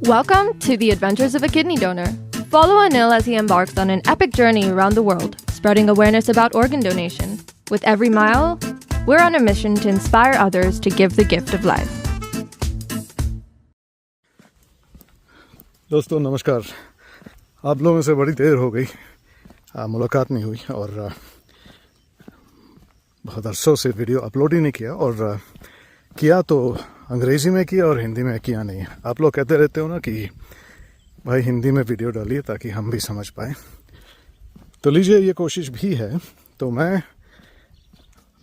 Welcome to the Adventures of a Kidney Donor. Follow Anil as he embarks on an epic journey around the world, spreading awareness about organ donation. With every mile, we're on a mission to inspire others to give the gift of life. दोस्तों नमस्कार। आप लोगों से बड़ी देर हो गई मुलाकात नहीं हुई और बहुत अरसों से वीडियो अपलोड ही नहीं किया और किया तो अंग्रेज़ी में किया और हिंदी में किया नहीं। आप लोग कहते रहते हो ना कि भाई हिंदी में वीडियो डालिए ताकि हम भी समझ पाएँ, तो लीजिए ये कोशिश भी है। तो मैं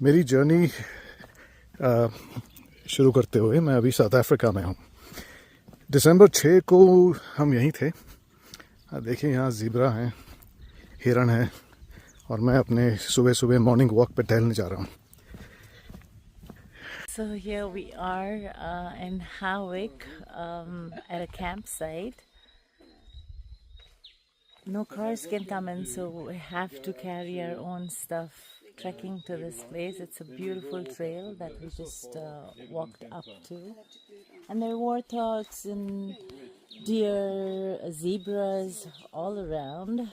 मेरी जर्नी शुरू करते हुए मैं अभी साउथ अफ्रीका में हूँ। दिसंबर 6 को हम यहीं थे। देखिए यहाँ ज़ीब्रा हैं, हिरण है और मैं अपने सुबह सुबह मॉर्निंग वॉक पे टहलने जा रहा हूँ। So here we are in Howick at a campsite. No cars can come in, so we have to carry our own stuff trekking to this place. It's a beautiful trail that we just walked up to. And there are warthogs and deer, zebras all around.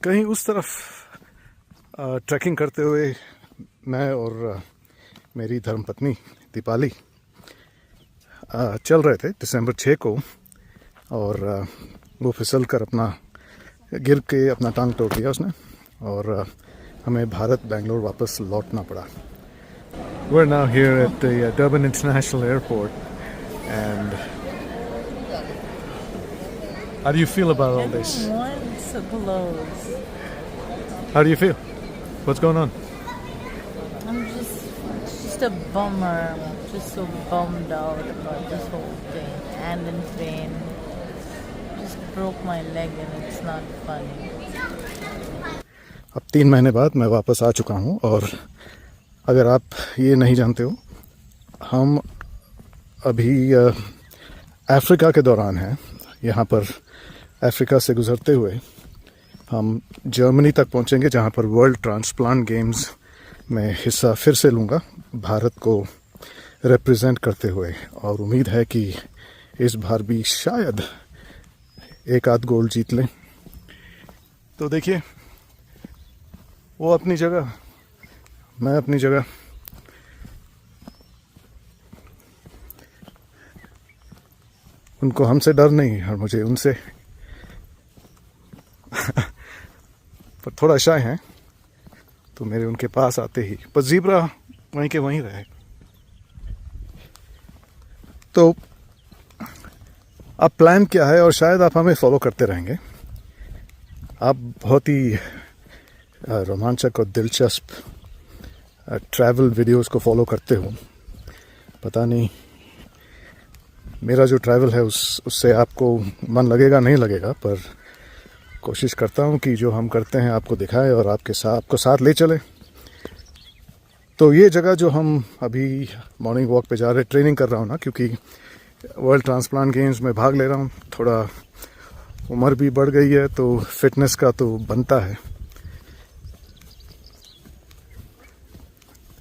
कहीं उस तरफ trekking करते हुए मैं और मेरी धर्मपत्नी दीपाली चल रहे थे दिसंबर 6 को और वो फिसल कर गिर के अपना टांग तोड़ दिया उसने और हमें भारत बेंगलोर वापस लौटना पड़ा। We're now here at the Durban International Airport and how do you feel about all this? Once it blows. How do you feel? What's going on? It's just a bummer. I'm just so bummed out about this whole thing. And in pain. Just broke my leg and it's not funny. अब 3 महीने बाद मैं वापस आ चुका हूँ और अगर आप ये नहीं जानते हो, हम अभी अफ्रीका के दौरान हैं। यहाँ पर अफ्रीका से गुज़रते हुए हम जर्मनी तक पहुँचेंगे, जहाँ पर वर्ल्ड ट्रांसप्लांट गेम्स में हिस्सा फिर से लूँगा भारत को रिप्रेजेंट करते हुए। और उम्मीद है कि इस बार भी शायद एक आध गोल्ड जीत लें। तो देखिए, वो अपनी जगह, मैं अपनी जगह। उनको हमसे डर नहीं और मुझे उनसे पर थोड़ा शाय हैं, तो मेरे उनके पास आते ही पर ज़ीब्रा वहीं के वहीं रहे। तो अब प्लान क्या है और शायद आप हमें फॉलो करते रहेंगे। आप बहुत ही रोमांचक और दिलचस्प ट्रैवल वीडियोस को फॉलो करते हो। पता नहीं मेरा जो ट्रैवल है उससे आपको मन लगेगा नहीं लगेगा, पर कोशिश करता हूँ कि जो हम करते हैं आपको दिखाए और आपको साथ ले चले। तो ये जगह जो हम अभी मॉर्निंग वॉक पे जा रहे, ट्रेनिंग कर रहा हूँ ना, क्योंकि वर्ल्ड ट्रांसप्लांट गेम्स में भाग ले रहा हूँ। थोड़ा उम्र भी बढ़ गई है तो फिटनेस का तो बनता है।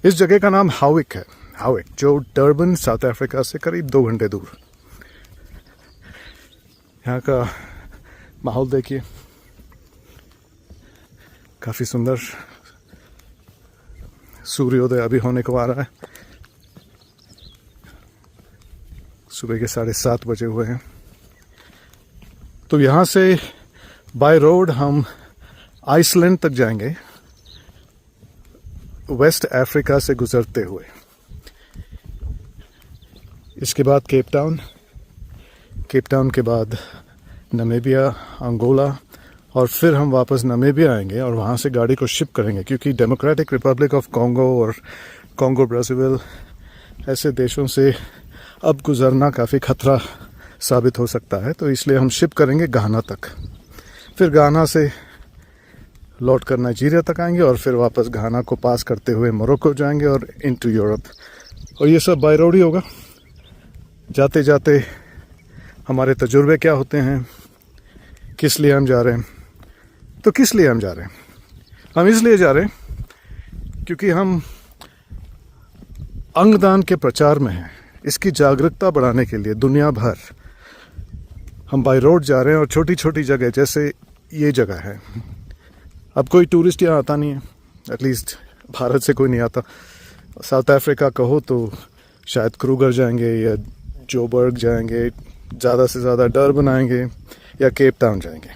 इस जगह का नाम हाविक है, हाविक, जो डरबन साउथ अफ्रीका से करीब 2 घंटे दूर। यहाँ का माहौल देखिए, काफ़ी सुंदर। सूर्योदय अभी होने को आ रहा है। सुबह के 7:30 बजे हुए हैं। तो यहाँ से बाय रोड हम आइसलैंड तक जाएंगे, वेस्ट अफ्रीका से गुजरते हुए। इसके बाद केप टाउन के बाद नामीबिया, अंगोला और फिर हम वापस नामीबिया आएंगे और वहाँ से गाड़ी को शिप करेंगे, क्योंकि डेमोक्रेटिक रिपब्लिक ऑफ कॉन्गो और कॉन्गो ब्राज़ील ऐसे देशों से अब गुजरना काफ़ी खतरा साबित हो सकता है। तो इसलिए हम शिप करेंगे घाना तक, फिर घाना से लौट कर नाइजीरिया तक आएंगे और फिर वापस घाना को पास करते हुए मोरक्को जाएंगे और इनटू यूरोप। और ये सब बाय रोड ही होगा। जाते जाते हमारे तजुर्बे क्या होते हैं, किस लिए हम जा रहे हैं। तो किस लिए हम जा रहे हैं? हम इसलिए जा रहे हैं क्योंकि हम अंगदान के प्रचार में हैं। इसकी जागरूकता बढ़ाने के लिए दुनिया भर हम बाय रोड जा रहे हैं और छोटी छोटी जगह जैसे ये जगह है। अब कोई टूरिस्ट यहाँ आता नहीं है, एटलीस्ट भारत से कोई नहीं आता। साउथ अफ्रीका कहो तो शायद क्रूगर जाएंगे या जोबर्ग जाएंगे, ज़्यादा से ज़्यादा डरबन आएंगे या केप टाउन जाएंगे।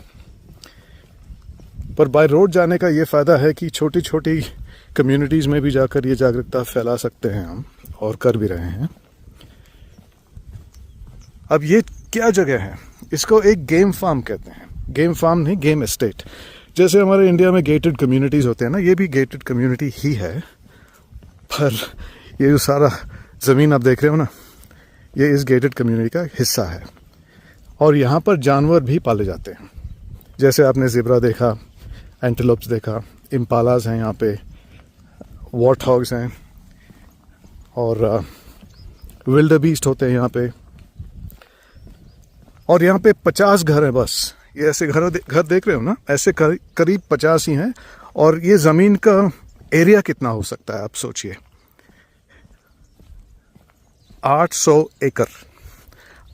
पर बाय रोड जाने का ये फ़ायदा है कि छोटी छोटी कम्युनिटीज़ में भी जाकर ये जागरूकता फैला सकते हैं हम, और कर भी रहे हैं। अब ये क्या जगह है? इसको एक गेम फार्म कहते हैं। गेम फार्म नहीं, गेम एस्टेट। जैसे हमारे इंडिया में गेटेड कम्युनिटीज़ होते हैं ना, ये भी गेटेड कम्युनिटी ही है। पर ये जो सारा ज़मीन आप देख रहे हो ना, ये इस गेटेड कम्युनिटी का हिस्सा है। और यहाँ पर जानवर भी पाले जाते हैं। जैसे आपने ज़ेब्रा देखा, एंटेलोप्स देखा, इम्पालाज हैं यहाँ पे, वॉर्टहॉग्स हैं, और विल्डरबीस्ट होते हैं यहाँ पे। और यहाँ पे 50 घर हैं बस। ये ऐसे घर देख रहे हो ना, ऐसे करीब 50 ही हैं। और ये ज़मीन का एरिया कितना हो सकता है आप सोचिए, 800 एकड़।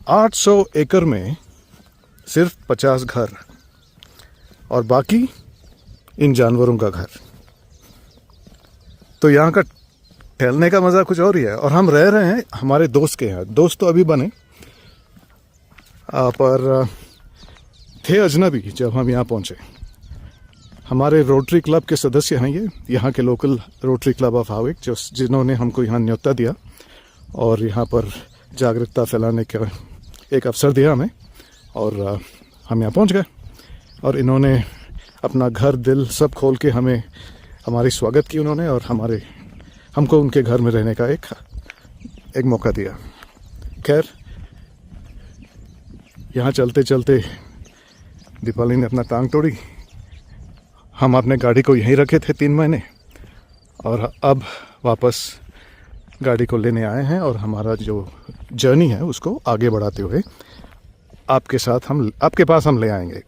800 एकड़ में सिर्फ 50 घर, और बाकी इन जानवरों का घर। तो यहाँ का टहलने का मज़ा कुछ और ही है। और हम रह रहे हैं हमारे दोस्त के यहाँ। दोस्त तो अभी बने, पर थे अजनबी जब हम यहाँ पहुँचे। हमारे रोटरी क्लब के सदस्य हैं ये, यहाँ के लोकल रोटरी क्लब ऑफ हार्विक, जिन्होंने हमको यहाँ न्योता दिया और यहाँ पर जागरूकता फैलाने का एक अवसर दिया हमें। और हम यहाँ पहुँच गए और इन्होंने अपना घर दिल सब खोल के हमारी स्वागत की उन्होंने, और हमको उनके घर में रहने का एक मौका दिया। खैर, यहाँ चलते चलते दीपाली ने अपना टांग तोड़ी। हम अपने गाड़ी को यहीं रखे थे 3 महीने, और अब वापस गाड़ी को लेने आए हैं और हमारा जो जर्नी है उसको आगे बढ़ाते हुए आपके पास हम ले आएंगे।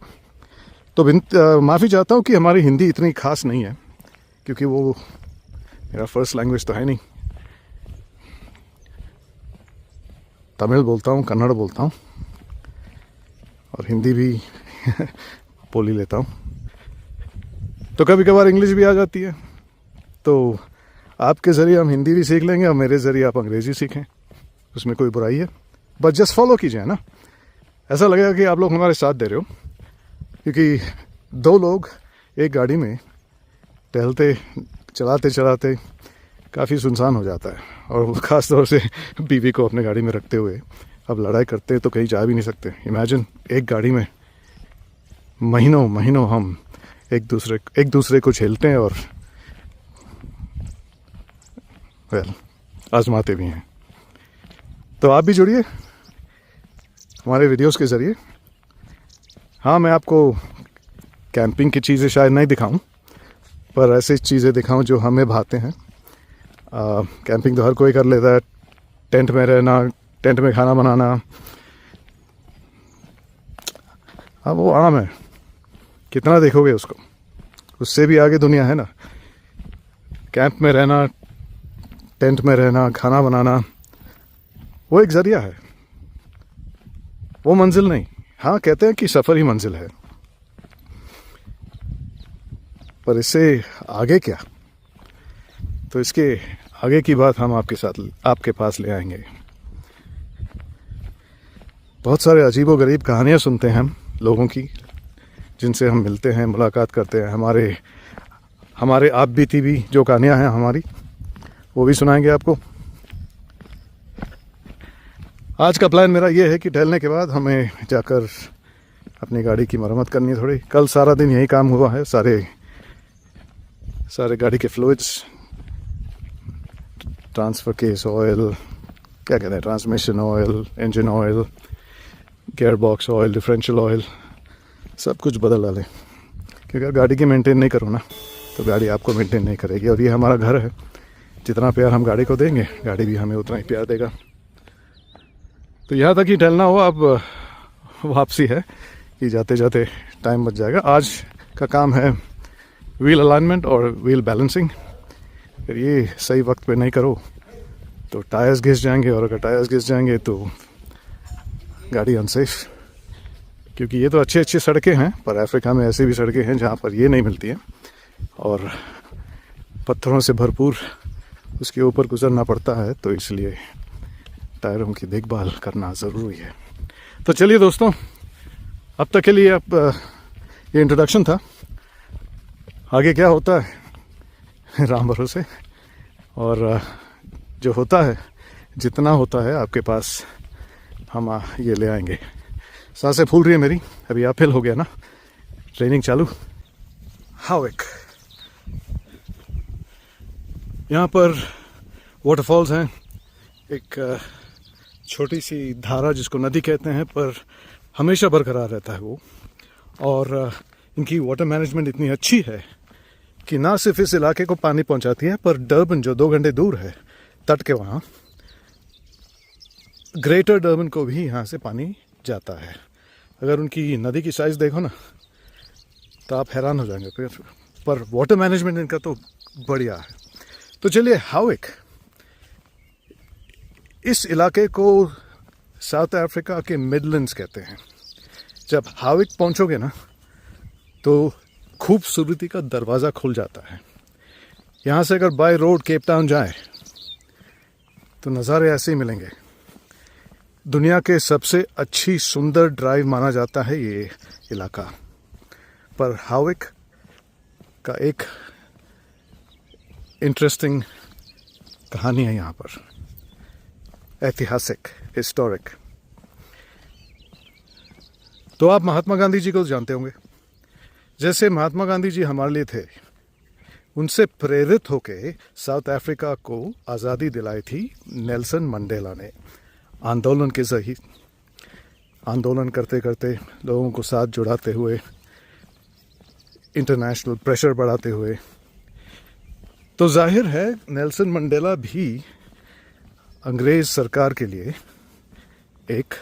तो माफ़ी चाहता हूँ कि हमारी हिंदी इतनी खास नहीं है, क्योंकि वो मेरा फर्स्ट लैंग्वेज तो है नहीं। तमिल बोलता हूँ, कन्नड़ बोलता हूँ, और हिंदी भी बोल ही लेता हूँ। तो कभी कभार इंग्लिश भी आ जाती है। तो आपके ज़रिए हम हिंदी भी सीख लेंगे और मेरे ज़रिए आप अंग्रेज़ी सीखें, उसमें कोई बुराई है। बस जस्ट फॉलो कीजिए ना, ऐसा लगेगा कि आप लोग हमारे साथ दे रहे हो। क्योंकि 2 लोग एक गाड़ी में टहलते चलाते चलाते काफ़ी सुनसान हो जाता है, और ख़ास तौर से बीवी को अपने गाड़ी में रखते हुए अब लड़ाई करते तो कहीं जा भी नहीं सकते। इमेजिन, एक गाड़ी में महीनों हम एक दूसरे को झेलते हैं और आजमाते भी हैं। तो आप भी जुड़िए हमारे वीडियोस के ज़रिए। हाँ, मैं आपको कैंपिंग की चीज़ें शायद नहीं दिखाऊं, पर ऐसी चीज़ें दिखाऊं जो हमें भाते हैं। कैंपिंग तो हर कोई कर लेता है, टेंट में रहना, टेंट में खाना बनाना, हाँ वो आम है। कितना देखोगे उसको, उससे भी आगे दुनिया है ना। कैंप में रहना, टेंट में रहना, खाना बनाना, वो एक ज़रिया है, वो मंजिल नहीं। हाँ, कहते हैं कि सफ़र ही मंजिल है, पर इससे आगे क्या? तो इसके आगे की बात हम आपके पास ले आएंगे। बहुत सारे अजीबोगरीब कहानियाँ सुनते हैं हम लोगों की, जिनसे हम मिलते हैं, मुलाकात करते हैं। हमारे आप बीती भी जो कहानियाँ हैं हमारी, वो भी सुनाएंगे आपको। आज का प्लान मेरा ये है कि टहलने के बाद हमें जाकर अपनी गाड़ी की मरम्मत करनी है थोड़ी। कल सारा दिन यही काम हुआ है, सारे गाड़ी के फ्लूइड्स, ट्रांसफ़र केस ऑयल, क्या कहते हैं, transmission oil, engine oil, gear box oil, differential oil, सब कुछ बदल डालें। क्योंकि अगर गाड़ी की मेंटेन नहीं करो ना, तो गाड़ी आपको मेंटेन नहीं करेगी। और ये हमारा घर है, जितना प्यार हम गाड़ी को देंगे, गाड़ी भी हमें उतना ही प्यार देगा। तो यहाँ तक ही टहलना हो, अब वापसी है कि जाते जाते टाइम बच जाएगा। आज का काम है व्हील अलाइनमेंट और व्हील बैलेंसिंग। फिर ये सही वक्त पे नहीं करो तो टायर्स घिस जाएंगे, और अगर टायर्स घिस जाएंगे तो गाड़ी अनसेफ। क्योंकि ये तो अच्छी अच्छी सड़कें हैं, पर अफ्रीका में ऐसी भी सड़कें हैं जहाँ पर ये नहीं मिलती हैं और पत्थरों से भरपूर उसके ऊपर गुजरना पड़ता है, तो इसलिए टायरों की देखभाल करना ज़रूरी है। तो चलिए दोस्तों, अब तक के लिए अब ये इंट्रोडक्शन था। आगे क्या होता है राम भरोसे, और जो होता है, जितना होता है आपके पास, हम ये ले आएंगे। सांसें फूल रही है मेरी, अभी अपहिल हो गया ना, ट्रेनिंग चालू। हाविक, यहाँ पर वाटरफॉल्स हैं, एक छोटी सी धारा जिसको नदी कहते हैं, पर हमेशा बरकरार रहता है वो। और इनकी वाटर मैनेजमेंट इतनी अच्छी है कि ना सिर्फ इस इलाके को पानी पहुंचाती है, पर डर्बन जो 2 घंटे दूर है तट के वहाँ, ग्रेटर डर्बन को भी यहाँ से पानी जाता है। अगर उनकी नदी की साइज़ देखो ना तो आप हैरान हो जाएंगे। पर वाटर मैनेजमेंट इनका तो बढ़िया है। तो चलिए, हाविक, इस इलाके को साउथ अफ्रीका के मिडलैंड्स कहते हैं। जब हाविक पहुंचोगे ना तो खूबसूरती का दरवाज़ा खुल जाता है। यहाँ से अगर बाय रोड केप टाउन जाए तो नज़ारे ऐसे ही मिलेंगे। दुनिया के सबसे अच्छी सुंदर ड्राइव माना जाता है ये इलाका। पर हाविक का एक इंटरेस्टिंग कहानी है यहाँ पर, ऐतिहासिक, हिस्टोरिक। तो आप महात्मा गांधी जी को जानते होंगे। जैसे महात्मा गांधी जी हमारे लिए थे, उनसे प्रेरित होके साउथ अफ्रीका को आज़ादी दिलाई थी नेल्सन मंडेला ने। आंदोलन के सही आंदोलन करते करते, लोगों को साथ जुड़ाते हुए, इंटरनेशनल प्रेशर बढ़ाते हुए। तो जाहिर है नेल्सन मंडेला भी अंग्रेज सरकार के लिए एक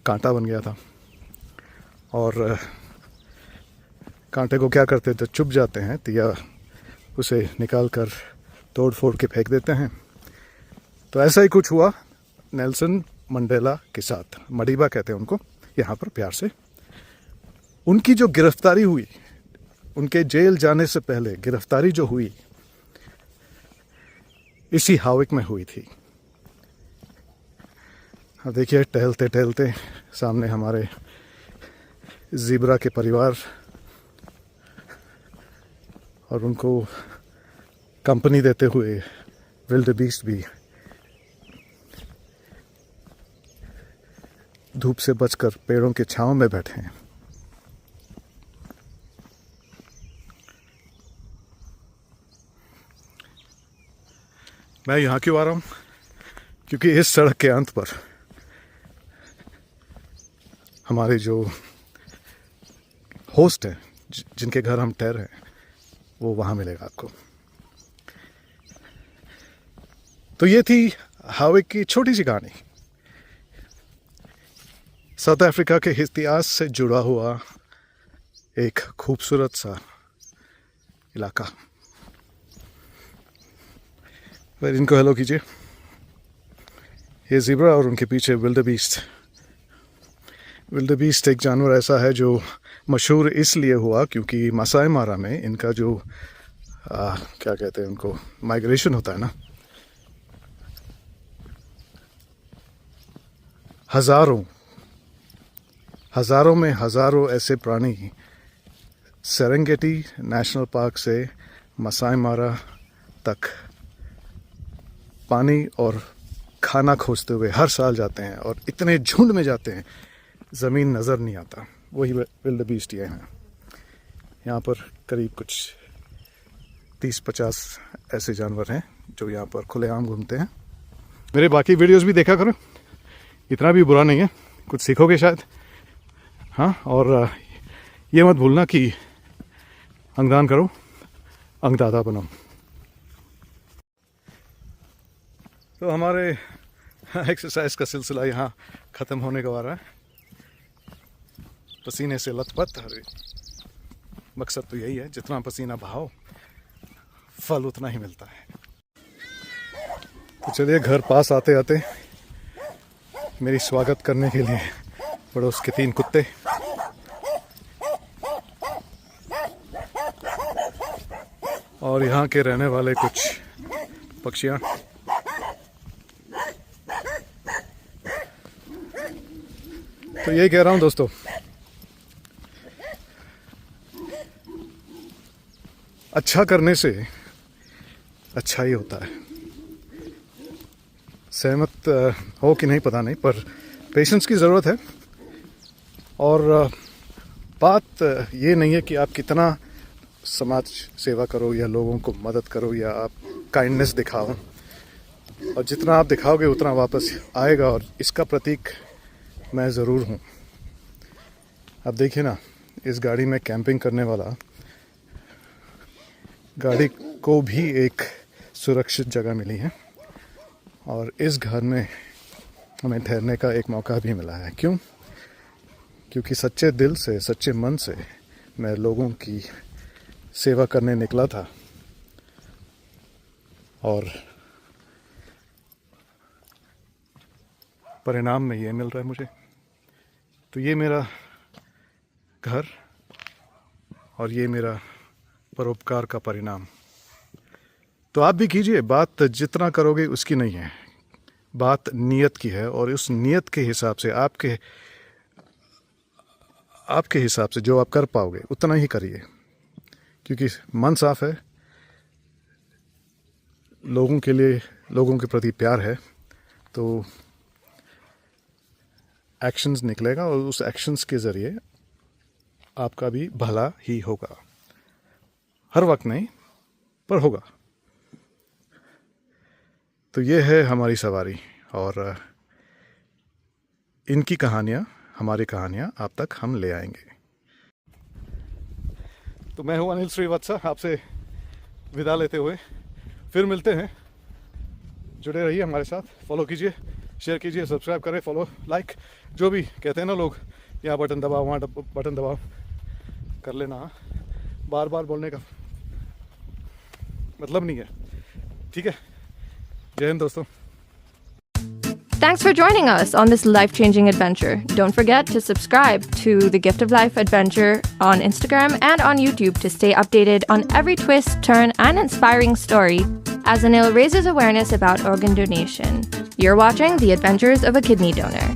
कांटा बन गया था। और कांटे को क्या करते थे, चुभ जाते हैं तो या उसे निकाल कर तोड़ फोड़ के फेंक देते हैं। तो ऐसा ही कुछ हुआ नेल्सन मंडेला के साथ। मडीबा कहते हैं उनको यहाँ पर प्यार से। उनकी जो गिरफ्तारी हुई, उनके जेल जाने से पहले गिरफ्तारी जो हुई, इसी हाविक में हुई थी। अब देखिए, टहलते टहलते सामने हमारे ज़ीब्रा के परिवार, और उनको कंपनी देते हुए विल्डेबीस्ट भी धूप से बचकर पेड़ों के छांव में बैठे हैं। मैं यहाँ क्यों आ रहा हूँ? क्योंकि इस सड़क के अंत पर हमारे जो होस्ट हैं, जिनके घर हम ठहरे हैं, वो वहाँ मिलेगा आपको। तो ये थी हाविक की छोटी सी कहानी। साउथ अफ्रीका के इतिहास से जुड़ा हुआ एक खूबसूरत सा इलाका। फिर इनको हेलो कीजिए। ये ज़ीब्रा और उनके पीछे विल्डेबीस्ट। विल्डेबीस्ट एक जानवर ऐसा है जो मशहूर इसलिए हुआ क्योंकि मसाई मारा में इनका जो क्या कहते हैं उनको, माइग्रेशन होता है ना, हजारों में हजारों ऐसे प्राणी सेरेंगेटी नेशनल पार्क से मसाई मारा तक पानी और खाना खोजते हुए हर साल जाते हैं, और इतने झुंड में जाते हैं ज़मीन नज़र नहीं आता। वही विल्डेबीस्ट ये हैं। यहाँ पर करीब कुछ 30-50 ऐसे जानवर हैं जो यहाँ पर खुलेआम घूमते हैं। मेरे बाकी वीडियोस भी देखा करो, इतना भी बुरा नहीं है, कुछ सीखोगे शायद। हाँ, और ये मत भूलना कि अंगदान करो, अंगदाता बनो। तो हमारे एक्सरसाइज का सिलसिला यहाँ ख़त्म होने को आ रहा है। पसीने से लथपथ, मकसद तो यही है, जितना पसीना बहाओ फल उतना ही मिलता है। तो चलिए घर पास आते आते मेरी स्वागत करने के लिए पड़ोस के 3 कुत्ते और यहाँ के रहने वाले कुछ पक्षियाँ। तो यही कह रहा हूँ दोस्तों, अच्छा करने से अच्छा ही होता है। सहमत हो कि नहीं पता नहीं, पर पेशेंस की ज़रूरत है। और बात ये नहीं है कि आप कितना समाज सेवा करो या लोगों को मदद करो या आप काइंडनेस दिखाओ, और जितना आप दिखाओगे उतना वापस आएगा, और इसका प्रतीक मैं ज़रूर हूँ। अब देखिए ना, इस गाड़ी में कैंपिंग करने वाला गाड़ी को भी एक सुरक्षित जगह मिली है, और इस घर में हमें ठहरने का एक मौका भी मिला है। क्यों? क्योंकि सच्चे दिल से, सच्चे मन से मैं लोगों की सेवा करने निकला था, और परिणाम में ये मिल रहा है मुझे। तो ये मेरा घर और ये मेरा परोपकार का परिणाम। तो आप भी कीजिए। बात जितना करोगे उसकी नहीं है, बात नीयत की है, और उस नीयत के हिसाब से आपके हिसाब से जो आप कर पाओगे उतना ही करिए, क्योंकि मन साफ है, लोगों के लिए, लोगों के प्रति प्यार है, तो एक्शंस निकलेगा, और उस एक्शंस के ज़रिए आपका भी भला ही होगा। हर वक्त नहीं, पर होगा। तो ये है हमारी सवारी, और इनकी कहानियाँ, हमारी कहानियाँ आप तक हम ले आएंगे। तो मैं हूँ अनिल श्रीवत्सा, आपसे विदा लेते हुए फिर मिलते हैं। जुड़े रहिए हमारे साथ, फॉलो कीजिए, शेयर कीजिए, सब्सक्राइब करें, फॉलो, लाइक, जो भी कहते हैं ना लोग, यहाँ बटन दबाओ, वहाँ बटन दबाओ, कर लेना। बार बार बोलने का मतलब नहीं है, ठीक है? जय हिंद दोस्तों। Thanks for joining us on this life-changing adventure. Don't forget to subscribe to the Gift of Life Adventure on Instagram and on YouTube to stay updated on every twist, turn, and inspiring story as Anil raises awareness about organ donation. You're watching The Adventures of a Kidney Donor.